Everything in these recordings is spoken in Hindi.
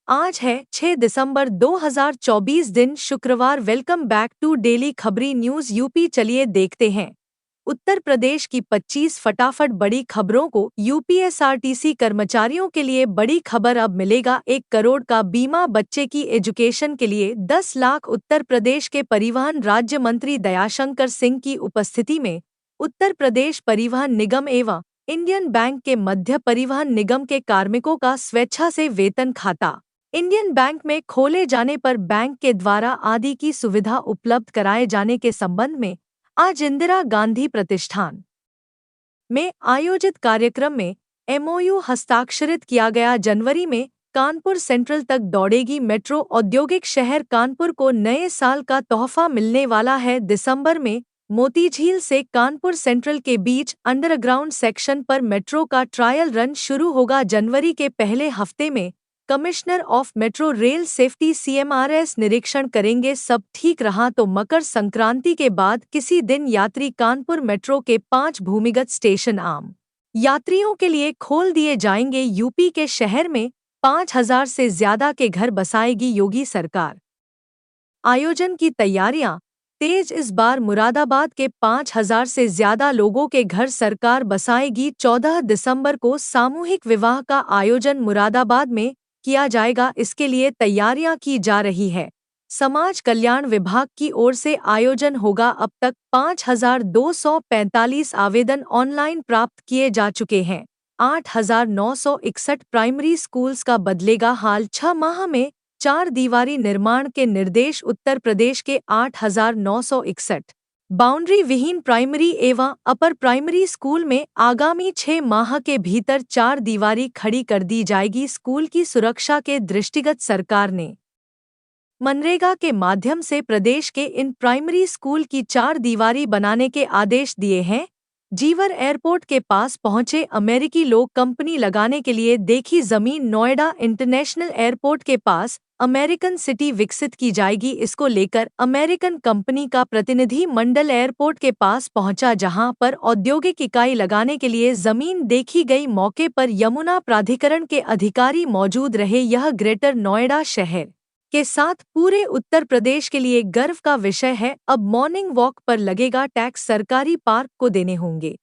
आज है 6 दिसंबर 2024 दिन शुक्रवार। वेलकम बैक टू डेली खबरी न्यूज यूपी। चलिए देखते हैं उत्तर प्रदेश की 25 फटाफट बड़ी खबरों को। यूपीएसआरटीसी कर्मचारियों के लिए बड़ी खबर, अब मिलेगा 1 करोड़ का बीमा बच्चे की एजुकेशन के लिए 10 लाख। उत्तर प्रदेश के परिवहन राज्य मंत्री दयाशंकर सिंह की उपस्थिति में उत्तर प्रदेश परिवहन निगम एवं इंडियन बैंक के मध्य परिवहन निगम के कार्मिकों का स्वेच्छा से वेतन खाता इंडियन बैंक में खोले जाने पर बैंक के द्वारा आदि की सुविधा उपलब्ध कराए जाने के संबंध में आज इंदिरा गांधी प्रतिष्ठान में आयोजित कार्यक्रम में एमओयू हस्ताक्षरित किया गया। जनवरी में कानपुर सेंट्रल तक दौड़ेगी मेट्रो। औद्योगिक शहर कानपुर को नए साल का तोहफा मिलने वाला है। दिसंबर में मोतीझील से कानपुर सेंट्रल के बीच अंडरग्राउंड सेक्शन पर मेट्रो का ट्रायल रन शुरू होगा। जनवरी के पहले हफ्ते में commissioner of metro rail safety CMRS निरीक्षण करेंगे। सब ठीक रहा तो मकर संक्रांति के बाद किसी दिन यात्री कानपुर मेट्रो के 5 भूमिगत स्टेशन आम यात्रियों के लिए खोल दिए जाएंगे। यूपी के शहर में 5,000 से ज्यादा के घर बसाएगी योगी सरकार। आयोजन की तैयारियां तेज। इस बार मुरादाबाद के 5,000 से ज्यादा लोगों के घर सरकार बसाएगी। 14 दिसंबर को सामूहिक विवाह का आयोजन मुरादाबाद में किया जाएगा। इसके लिए तैयारियां की जा रही है। समाज कल्याण विभाग की ओर से आयोजन होगा। अब तक 5,245 आवेदन ऑनलाइन प्राप्त किए जा चुके हैं। 8,961 प्राइमरी स्कूल्स का बदलेगा हाल। 6 माह में 4 दीवारी निर्माण के निर्देश। उत्तर प्रदेश के 8,961 बाउंड्री विहीन प्राइमरी एवं अपर प्राइमरी स्कूल में आगामी 6 माह के भीतर 4 दीवारी खड़ी कर दी जाएगी। स्कूल की सुरक्षा के दृष्टिगत सरकार ने मनरेगा के माध्यम से प्रदेश के इन प्राइमरी स्कूल की 4 दीवारी बनाने के आदेश दिए हैं। जीवर एयरपोर्ट के पास पहुंचे अमेरिकी लोग कंपनी लगाने के लिए देखी जमीन। नोएडा इंटरनेशनल एयरपोर्ट के पास अमेरिकन सिटी विकसित की जाएगी। इसको लेकर अमेरिकन कंपनी का प्रतिनिधि मंडल एयरपोर्ट के पास पहुंचा, जहां पर औद्योगिक इकाई लगाने के लिए जमीन देखी गई। मौके पर यमुना प्राधिकरण के अधिकारी मौजूद रहे। यह ग्रेटर नोएडा शहर के साथ पूरे उत्तर प्रदेश के लिए गर्व का विषय है। अब मॉर्निंग वॉक पर लगेगा टैक्स, सरकारी पार्क को देने होंगे।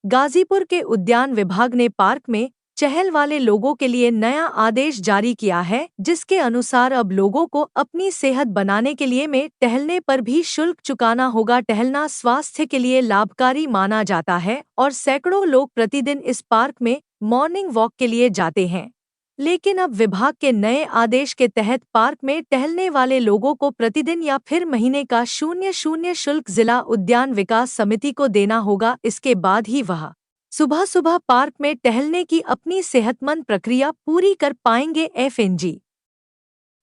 गाजीपुर के उद्यान विभाग ने पार्क में चहल वाले लोगों के लिए नया आदेश जारी किया है, जिसके अनुसार अब लोगों को अपनी सेहत बनाने के लिए में टहलने पर भी शुल्क चुकाना होगा। टहलना स्वास्थ्य के लिए लाभकारी माना जाता है और सैकड़ों लोग प्रतिदिन इस पार्क में मॉर्निंग वॉक के लिए जाते हैं। लेकिन अब विभाग के नए आदेश के तहत पार्क में टहलने वाले लोगों को प्रतिदिन या फिर महीने का 0 शुल्क जिला उद्यान विकास समिति को देना होगा। इसके बाद ही वह सुबह सुबह पार्क में टहलने की अपनी सेहतमंद प्रक्रिया पूरी कर पाएंगे। एफएनजी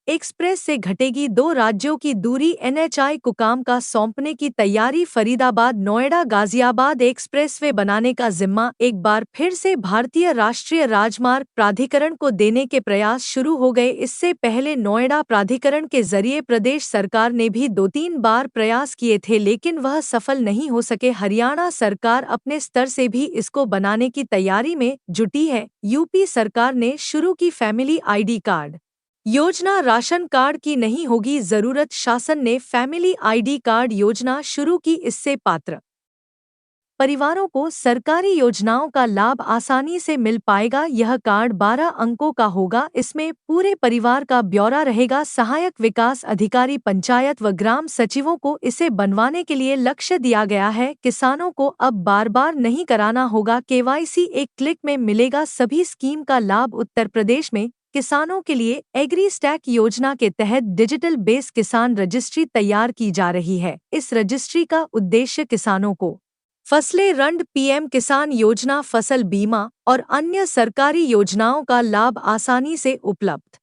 एक्सप्रेस से घटेगी 2 राज्यों की दूरी। एनएचआई को काम का सौंपने की तैयारी। फरीदाबाद नोएडा गाजियाबाद एक्सप्रेसवे बनाने का जिम्मा एक बार फिर से भारतीय राष्ट्रीय राजमार्ग प्राधिकरण को देने के प्रयास शुरू हो गए। इससे पहले नोएडा प्राधिकरण के जरिए प्रदेश सरकार ने भी 2-3 बार प्रयास किए थे, लेकिन वह सफल नहीं हो सके। हरियाणा सरकार अपने स्तर से भी इसको बनाने की तैयारी में जुटी है। यूपी सरकार ने शुरू की फैमिली आईडी कार्ड योजना। राशन कार्ड की नहीं होगी जरूरत, शासन ने फैमिली आईडी कार्ड योजना शुरू की। इससे पात्र परिवारों को सरकारी योजनाओं का लाभ आसानी से मिल पाएगा। यह कार्ड 12 अंकों का होगा। इसमें पूरे परिवार का ब्यौरा रहेगा। सहायक विकास अधिकारी, पंचायत व ग्राम सचिवों को इसे बनवाने के लिए लक्ष्य दिया गया है। किसानों को अब बार बार नहीं कराना होगा केवाईसी, एक क्लिक में मिलेगा सभी स्कीम का लाभ। उत्तर प्रदेश में किसानों के लिए एग्री स्टैक योजना के तहत डिजिटल बेस किसान रजिस्ट्री तैयार की जा रही है। इस रजिस्ट्री का उद्देश्य किसानों को फसलें रंड, पीएम किसान योजना, फसल बीमा और अन्य सरकारी योजनाओं का लाभ आसानी से उपलब्ध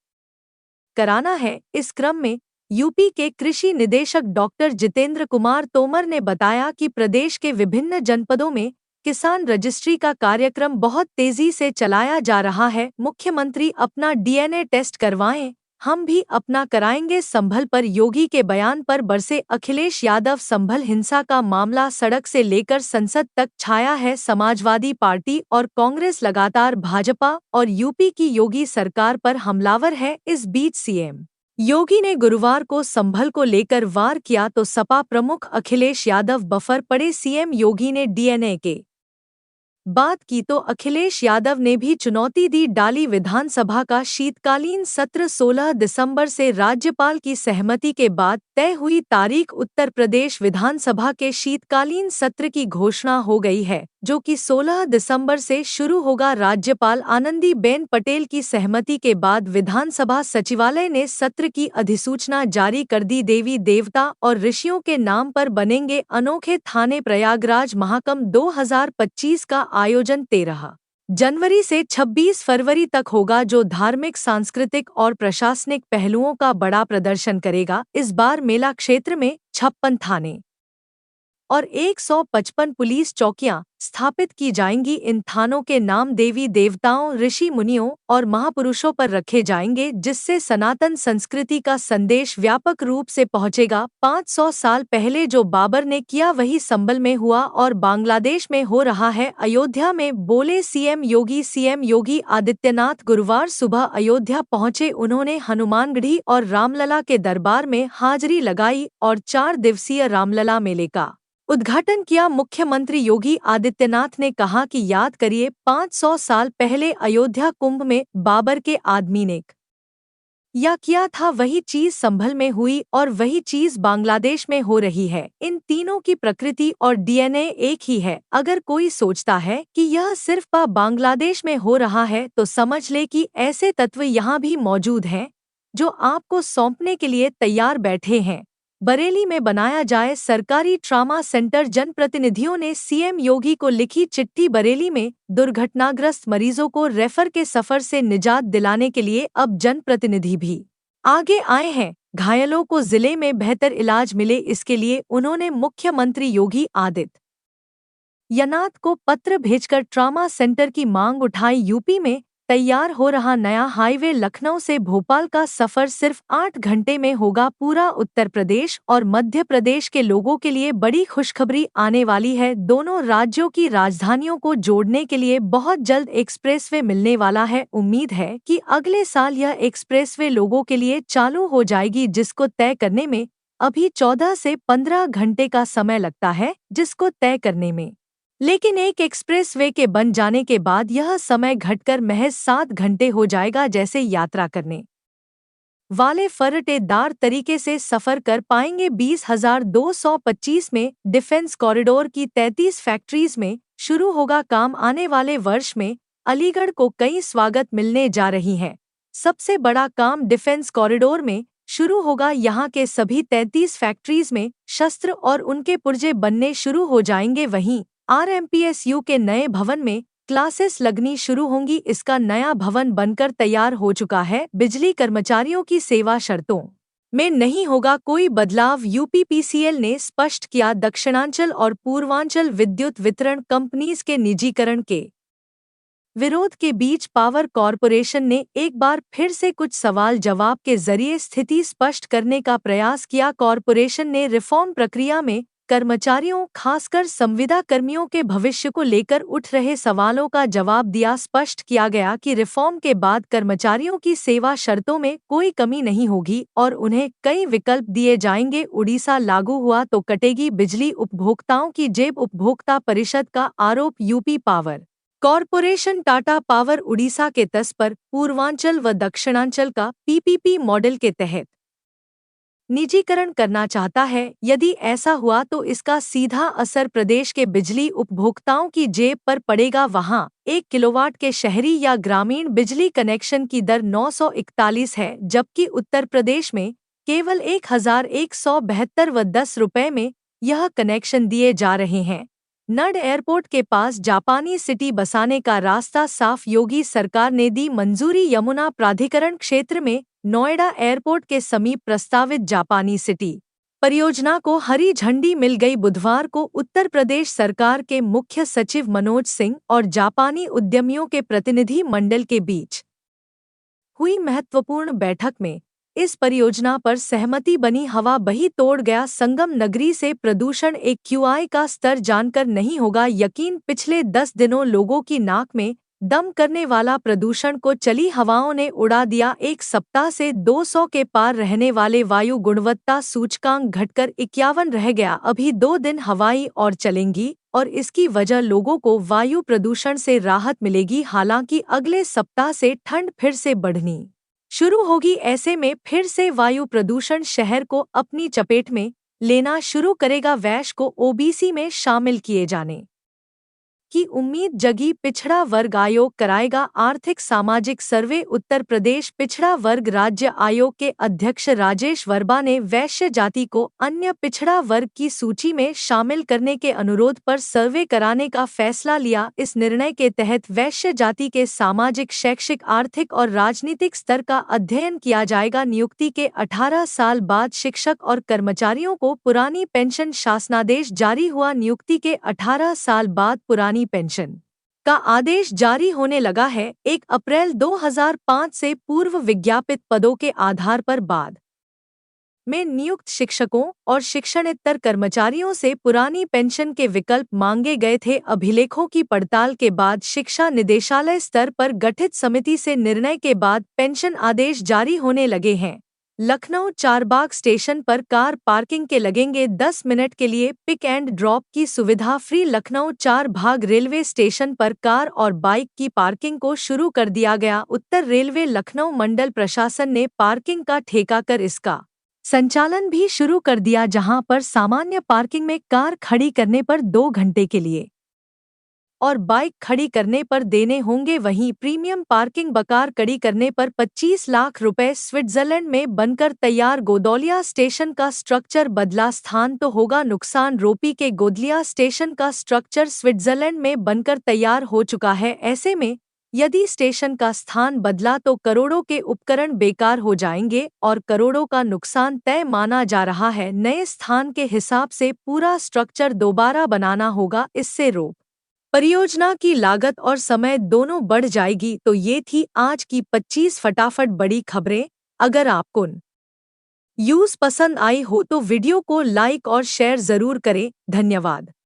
कराना है। इस क्रम में यूपी के कृषि निदेशक डॉक्टर जितेंद्र कुमार तोमर ने बताया कि प्रदेश के विभिन्न जनपदों में किसान रजिस्ट्री का कार्यक्रम बहुत तेजी से चलाया जा रहा है। मुख्यमंत्री अपना डीएनए टेस्ट करवाएं, हम भी अपना कराएंगे संभल पर योगी के बयान पर बरसे अखिलेश यादव। संभल हिंसा का मामला सड़क से लेकर संसद तक छाया है। समाजवादी पार्टी और कांग्रेस लगातार भाजपा और यूपी की योगी सरकार पर हमलावर है। इस बीच सीएम योगी ने गुरुवार को संभल को लेकर वार किया तो सपा प्रमुख अखिलेश यादव बफर पड़े। सीएम योगी ने डीएनए के बात की तो अखिलेश यादव ने भी चुनौती दी। डाली विधानसभा का शीतकालीन सत्र 16 दिसंबर से राज्यपाल की सहमति के बाद तय हुई तारीख। उत्तर प्रदेश विधानसभा के शीतकालीन सत्र की घोषणा हो गई है, जो कि 16 दिसंबर से शुरू होगा। राज्यपाल आनंदीबेन पटेल की सहमति के बाद विधानसभा सचिवालय ने सत्र की अधिसूचना जारी कर दी। देवी देवता और ऋषियों के नाम पर बनेंगे अनोखे थाने। प्रयागराज महाकुंभ 2025 का आयोजन 13 जनवरी से 26 फरवरी तक होगा, जो धार्मिक, सांस्कृतिक और प्रशासनिक पहलुओं का बड़ा प्रदर्शन करेगा। इस बार मेला क्षेत्र में 56 थाने और 155 पुलिस चौकियां स्थापित की जाएंगी। इन थानों के नाम देवी देवताओं, ऋषि मुनियों और महापुरुषों पर रखे जाएंगे, जिससे सनातन संस्कृति का संदेश व्यापक रूप से पहुंचेगा। 500 साल पहले जो बाबर ने किया वही संभल में हुआ और बांग्लादेश में हो रहा है, अयोध्या में बोले सीएम योगी। सीएम योगी आदित्यनाथ गुरुवार सुबह अयोध्या पहुंचे। उन्होंने हनुमानगढ़ी और रामलला के दरबार में हाजिरी लगाई और 4 दिवसीय रामलला मेले का उद्घाटन किया। मुख्यमंत्री योगी आदित्यनाथ ने कहा कि याद करिए 500 साल पहले अयोध्या कुंभ में बाबर के आदमी ने या किया था, वही चीज संभल में हुई और वही चीज बांग्लादेश में हो रही है। इन तीनों की प्रकृति और डीएनए एक ही है। अगर कोई सोचता है कि यह सिर्फ बांग्लादेश में हो रहा है तो समझ ले कि ऐसे तत्व यहाँ भी मौजूद हैं जो आपको सौंपने के लिए तैयार बैठे हैं। बरेली में बनाया जाए सरकारी ट्रामा सेंटर। जनप्रतिनिधियों ने सीएम योगी को लिखी चिट्ठी। बरेली में दुर्घटनाग्रस्त मरीजों को रेफर के सफर से निजात दिलाने के लिए अब जनप्रतिनिधि भी आगे आए हैं। घायलों को जिले में बेहतर इलाज मिले, इसके लिए उन्होंने मुख्यमंत्री योगी आदित्यनाथ को पत्र भेजकर ट्रामा सेंटर की मांग उठाई। यूपी में तैयार हो रहा नया हाईवे लखनऊ से भोपाल का सफर सिर्फ 8 घंटे में होगा पूरा। उत्तर प्रदेश और मध्य प्रदेश के लोगों के लिए बड़ी खुशखबरी आने वाली है। दोनों राज्यों की राजधानियों को जोड़ने के लिए बहुत जल्द एक्सप्रेसवे मिलने वाला है। उम्मीद है कि अगले साल यह एक्सप्रेसवे लोगों के लिए चालू हो जाएगी, जिसको तय करने में अभी 14 से 15 घंटे का समय लगता है, लेकिन एक एक्सप्रेसवे के बन जाने के बाद यह समय घटकर महज 7 घंटे हो जाएगा। जैसे यात्रा करने वाले फर्रेटेदार तरीके से सफर कर पाएंगे। 20,225 में डिफेंस कॉरिडोर की 33 फैक्ट्रीज में शुरू होगा काम। आने वाले वर्ष में अलीगढ़ को कई स्वागत मिलने जा रही हैं। सबसे बड़ा काम डिफेंस कॉरिडोर में शुरू होगा। यहाँ के सभी 33 फैक्ट्रीज में शस्त्र और उनके पुर्जे बनने शुरू हो जाएंगे। वहीं आरएमपीएसयू के नए भवन में क्लासेस लगनी शुरू होंगी। इसका नया भवन बनकर तैयार हो चुका है। बिजली कर्मचारियों की सेवा शर्तों में नहीं होगा कोई बदलाव, यूपीपीसीएल ने स्पष्ट किया। दक्षिणांचल और पूर्वांचल विद्युत वितरण कंपनीज के निजीकरण के विरोध के बीच पावर कॉरपोरेशन ने एक बार फिर से कुछ सवाल जवाब के जरिए स्थिति स्पष्ट करने का प्रयास किया। कॉरपोरेशन ने रिफॉर्म प्रक्रिया में कर्मचारियों, खासकर संविदा कर्मियों के भविष्य को लेकर उठ रहे सवालों का जवाब दिया। स्पष्ट किया गया कि रिफॉर्म के बाद कर्मचारियों की सेवा शर्तों में कोई कमी नहीं होगी और उन्हें कई विकल्प दिए जाएंगे। उड़ीसा लागू हुआ तो कटेगी बिजली उपभोक्ताओं की जेब, उपभोक्ता परिषद का आरोप। UP power corporation Tata power Orissa के तर्ज पर पूर्वांचल व दक्षिणांचल का पीपीपी मॉडल के तहत निजीकरण करना चाहता है। यदि ऐसा हुआ तो इसका सीधा असर प्रदेश के बिजली उपभोक्ताओं की जेब पर पड़ेगा। वहां 1 किलोवाट के शहरी या ग्रामीण बिजली कनेक्शन की दर 941 है, जबकि उत्तर प्रदेश में केवल 1172 व 10 रुपये में यह कनेक्शन दिए जा रहे हैं। नड एयरपोर्ट के पास जापानी सिटी बसाने का रास्ता साफ, योगी सरकार ने दी मंजूरी। यमुना प्राधिकरण क्षेत्र में नोएडा एयरपोर्ट के समीप प्रस्तावित जापानी सिटी परियोजना को हरी झंडी मिल गई। बुधवार को उत्तर प्रदेश सरकार के मुख्य सचिव मनोज सिंह और जापानी उद्यमियों के प्रतिनिधि मंडल के बीच हुई महत्वपूर्ण बैठक में इस परियोजना पर सहमति बनी। हवा बही तोड़ गया संगम नगरी से प्रदूषण। एक क्यूआई का स्तर जानकर नहीं होगा यकीन। पिछले 10 दिनों लोगों की नाक में दम करने वाला प्रदूषण को चली हवाओं ने उड़ा दिया। एक सप्ताह से 200 के पार रहने वाले वायु गुणवत्ता सूचकांक घटकर 51 रह गया। अभी 2 दिन हवाई और चलेंगी और इसकी वजह लोगों को वायु प्रदूषण से राहत मिलेगी। हालांकि अगले सप्ताह से ठंड फिर से बढ़नी शुरू होगी। ऐसे में फिर से वायु प्रदूषण शहर को अपनी चपेट में लेना शुरू करेगा। वैश्य को ओबीसी में शामिल किए जाने की उम्मीद जगी। पिछड़ा वर्ग आयोग कराएगा आर्थिक सामाजिक सर्वे। उत्तर प्रदेश पिछड़ा वर्ग राज्य आयोग के अध्यक्ष राजेश वर्मा ने वैश्य जाति को अन्य पिछड़ा वर्ग की सूची में शामिल करने के अनुरोध पर सर्वे कराने का फैसला लिया। इस निर्णय के तहत वैश्य जाति के सामाजिक, शैक्षिक, आर्थिक और राजनीतिक स्तर का अध्ययन किया जाएगा। नियुक्ति के 18 साल बाद शिक्षक और कर्मचारियों को पुरानी पेंशन। शासनादेश जारी हुआ। नियुक्ति के 18 साल बाद पुरानी पेंशन का आदेश जारी होने लगा है। 1 अप्रैल 2005 से पूर्व विज्ञापित पदों के आधार पर बाद में नियुक्त शिक्षकों और शिक्षणेतर कर्मचारियों से पुरानी पेंशन के विकल्प मांगे गए थे। अभिलेखों की पड़ताल के बाद शिक्षा निदेशालय स्तर पर गठित समिति से निर्णय के बाद पेंशन आदेश जारी होने लगे हैं। लखनऊ चारबाग स्टेशन पर कार पार्किंग के लगेंगे 10 मिनट के लिए पिक एंड ड्रॉप की सुविधा free. Lucknow Charbagh railway station पर कार और बाइक की पार्किंग को शुरू कर दिया गया। उत्तर रेलवे लखनऊ मंडल प्रशासन ने पार्किंग का ठेका कर इसका संचालन भी शुरू कर दिया, जहां पर सामान्य पार्किंग में कार खड़ी करने पर 2 घंटे के लिए और बाइक खड़ी करने पर देने होंगे। वहीं प्रीमियम पार्किंग बकार कड़ी करने पर 25 लाख रुपए। स्विट्जरलैंड में बनकर तैयार गोदौलिया स्टेशन का स्ट्रक्चर बदला, स्थान तो होगा नुकसान। रोपी के गोदलिया स्टेशन का स्ट्रक्चर स्विट्जरलैंड में बनकर तैयार हो चुका है। ऐसे में यदि स्टेशन का स्थान बदला तो करोड़ों के उपकरण बेकार हो जाएंगे और करोड़ों का नुकसान तय माना जा रहा है। नए स्थान के हिसाब से पूरा स्ट्रक्चर दोबारा बनाना होगा। इससे रोप परियोजना की लागत और समय दोनों बढ़ जाएगी। तो ये थी आज की 25 फटाफट बड़ी खबरें। अगर आपको न्यूज़ पसंद आई हो तो वीडियो को लाइक और शेयर जरूर करें। धन्यवाद।